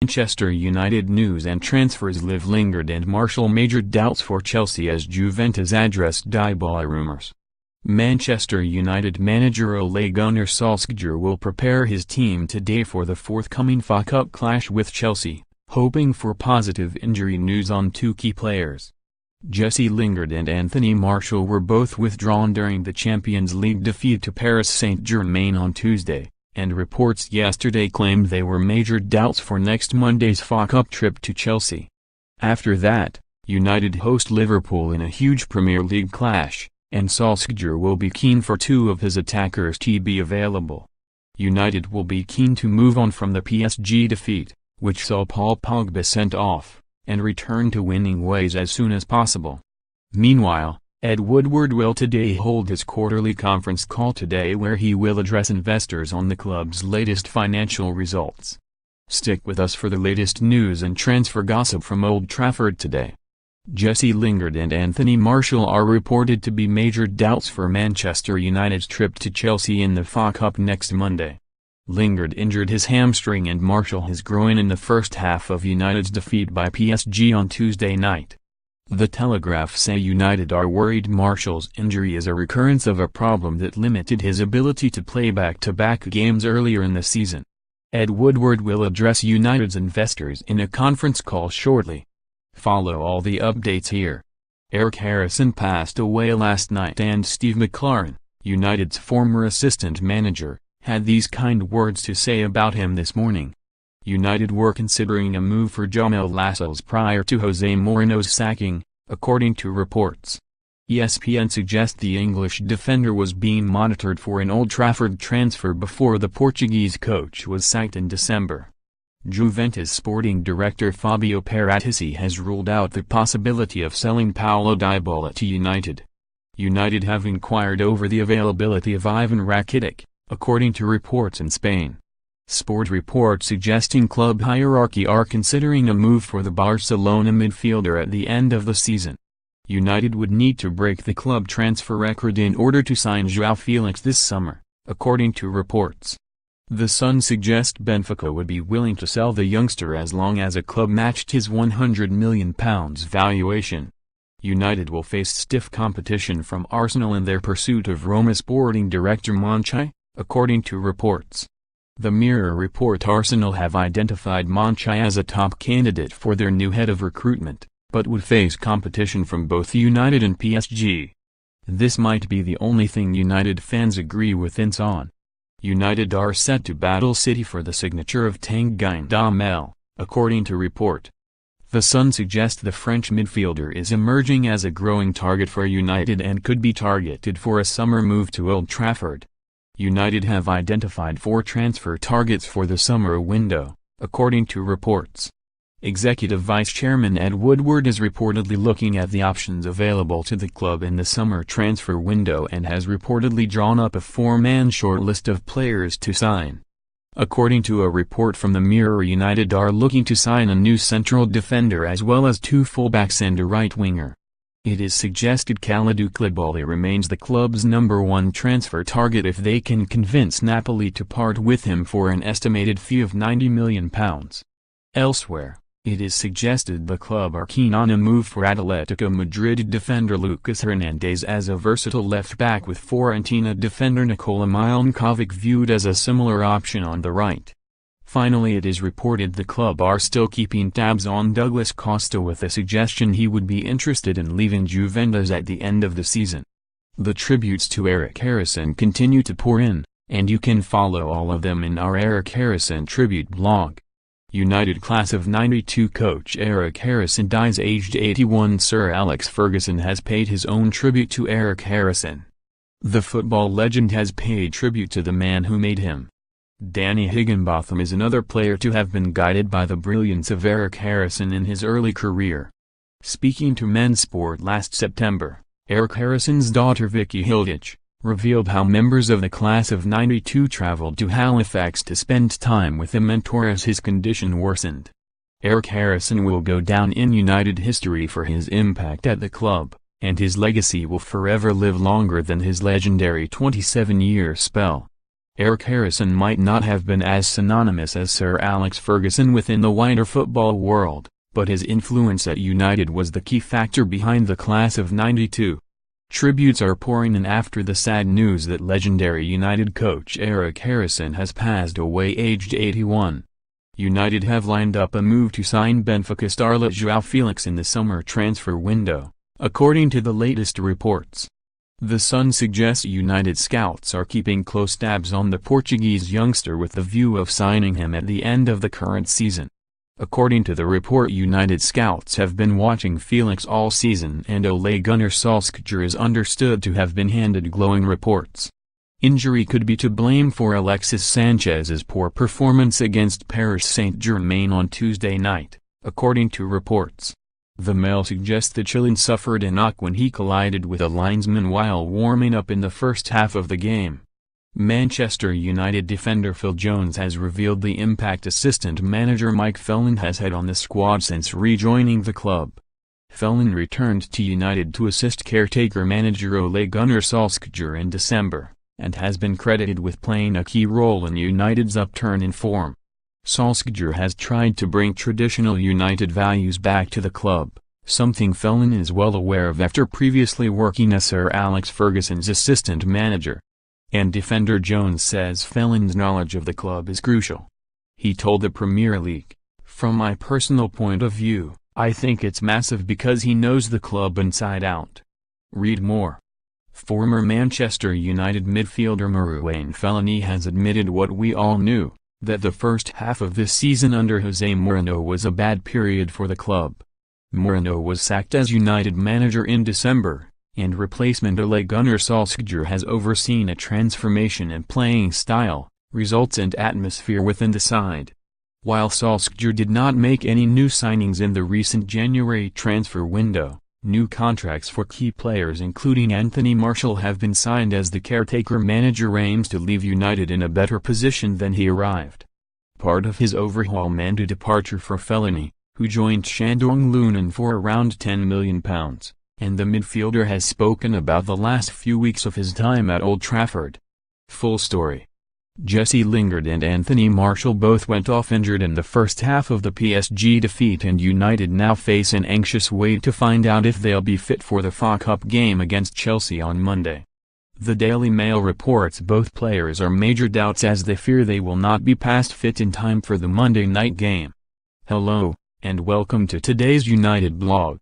Manchester United news and transfers. Lingard and Martial major doubts for Chelsea as Juventus address Dybala rumours. Manchester United manager Ole Gunnar Solskjaer will prepare his team today for the forthcoming FA Cup clash with Chelsea, hoping for positive injury news on two key players. Jesse Lingard and Anthony Martial were both withdrawn during the Champions League defeat to Paris Saint-Germain on Tuesday, and reports yesterday claimed they were major doubts for next Monday's FA Cup trip to Chelsea. After that, United host Liverpool in a huge Premier League clash, and Solskjaer will be keen for two of his attackers to be available. United will be keen to move on from the PSG defeat, which saw Paul Pogba sent off, and return to winning ways as soon as possible. Meanwhile, Ed Woodward will today hold his quarterly conference call today where he will address investors on the club's latest financial results. Stick with us for the latest news and transfer gossip from Old Trafford today. Jesse Lingard and Anthony Martial are reported to be major doubts for Manchester United's trip to Chelsea in the FA Cup next Monday. Lingard injured his hamstring and Martial his groin in the first half of United's defeat by PSG on Tuesday night. The Telegraph say United are worried Martial's injury is a recurrence of a problem that limited his ability to play back-to-back games earlier in the season. Ed Woodward will address United's investors in a conference call shortly. Follow all the updates here. Eric Harrison passed away last night and Steve McClaren, United's former assistant manager, had these kind words to say about him this morning. United were considering a move for Jamaal Lascelles prior to Jose Mourinho's sacking, according to reports. ESPN suggests the English defender was being monitored for an Old Trafford transfer before the Portuguese coach was sacked in December. Juventus sporting director Fabio Paratici has ruled out the possibility of selling Paulo Dybala to United. United have inquired over the availability of Ivan Rakitic, according to reports in Spain. Sport reports suggesting club hierarchy are considering a move for the Barcelona midfielder at the end of the season. United would need to break the club transfer record in order to sign Joao Felix this summer, according to reports. The Sun suggest Benfica would be willing to sell the youngster as long as a club matched his £100 million valuation. United will face stiff competition from Arsenal in their pursuit of Roma sporting director Monchi, according to reports. The Mirror report Arsenal have identified Monchi as a top candidate for their new head of recruitment, but would face competition from both United and PSG. This might be the only thing United fans agree with on. United are set to battle City for the signature of Tanguy Ndombele, according to report. The Sun suggests the French midfielder is emerging as a growing target for United and could be targeted for a summer move to Old Trafford. United have identified 4 transfer targets for the summer window, according to reports. Executive Vice Chairman Ed Woodward is reportedly looking at the options available to the club in the summer transfer window and has reportedly drawn up a 4-man shortlist of players to sign. According to a report from the Mirror, United are looking to sign a new central defender as well as 2 fullbacks and a right winger. It is suggested Kalidou Koulibaly remains the club's #1 transfer target if they can convince Napoli to part with him for an estimated fee of £90 million. Elsewhere, it is suggested the club are keen on a move for Atletico Madrid defender Lucas Hernandez as a versatile left-back with Fiorentina defender Nikola Milenkovic viewed as a similar option on the right. Finally, it is reported the club are still keeping tabs on Douglas Costa with a suggestion he would be interested in leaving Juventus at the end of the season. The tributes to Eric Harrison continue to pour in, and you can follow all of them in our Eric Harrison tribute blog. United class of '92 coach Eric Harrison dies aged 81. Sir Alex Ferguson has paid his own tribute to Eric Harrison. The football legend has paid tribute to the man who made him. Danny Higginbotham is another player to have been guided by the brilliance of Eric Harrison in his early career. Speaking to Men's Sport last September, Eric Harrison's daughter Vicky Hilditch revealed how members of the class of '92 traveled to Halifax to spend time with a mentor as his condition worsened. Eric Harrison will go down in United history for his impact at the club, and his legacy will forever live longer than his legendary 27-year spell. Eric Harrison might not have been as synonymous as Sir Alex Ferguson within the wider football world, but his influence at United was the key factor behind the class of '92. Tributes are pouring in after the sad news that legendary United coach Eric Harrison has passed away aged 81. United have lined up a move to sign Benfica starlet Joao Felix in the summer transfer window, according to the latest reports. The Sun suggests United scouts are keeping close tabs on the Portuguese youngster with the view of signing him at the end of the current season. According to the report, United scouts have been watching Felix all season, and Ole Gunnar Solskjaer is understood to have been handed glowing reports. Injury could be to blame for Alexis Sanchez's poor performance against Paris Saint-Germain on Tuesday night, according to reports. The Mail suggests the Chilean suffered a knock when he collided with a linesman while warming up in the first half of the game. Manchester United defender Phil Jones has revealed the impact assistant manager Mike Phelan has had on the squad since rejoining the club. Phelan returned to United to assist caretaker manager Ole Gunnar Solskjaer in December, and has been credited with playing a key role in United's upturn in form. Solskjaer has tried to bring traditional United values back to the club, something Phelan is well aware of after previously working as Sir Alex Ferguson's assistant manager. And defender Jones says Phelan's knowledge of the club is crucial. He told the Premier League, "From my personal point of view, I think it's massive because he knows the club inside out." Read more. Former Manchester United midfielder Marouane Fellaini has admitted what we all knew, that the first half of this season under Jose Mourinho was a bad period for the club. Mourinho was sacked as United manager in December, and replacement Ole Gunnar Solskjaer has overseen a transformation in playing style, results and atmosphere within the side. While Solskjaer did not make any new signings in the recent January transfer window, new contracts for key players including Anthony Martial have been signed as the caretaker manager aims to leave United in a better position than he arrived. Part of his overhaul meant a departure for Fellaini, who joined Shandong Luneng for around £10 million, and the midfielder has spoken about the last few weeks of his time at Old Trafford. Full story. Jesse Lingard and Anthony Martial both went off injured in the first half of the PSG defeat, and United now face an anxious wait to find out if they'll be fit for the FA Cup game against Chelsea on Monday. The Daily Mail reports both players are major doubts as they fear they will not be past fit in time for the Monday night game. Hello, and welcome to today's United blog.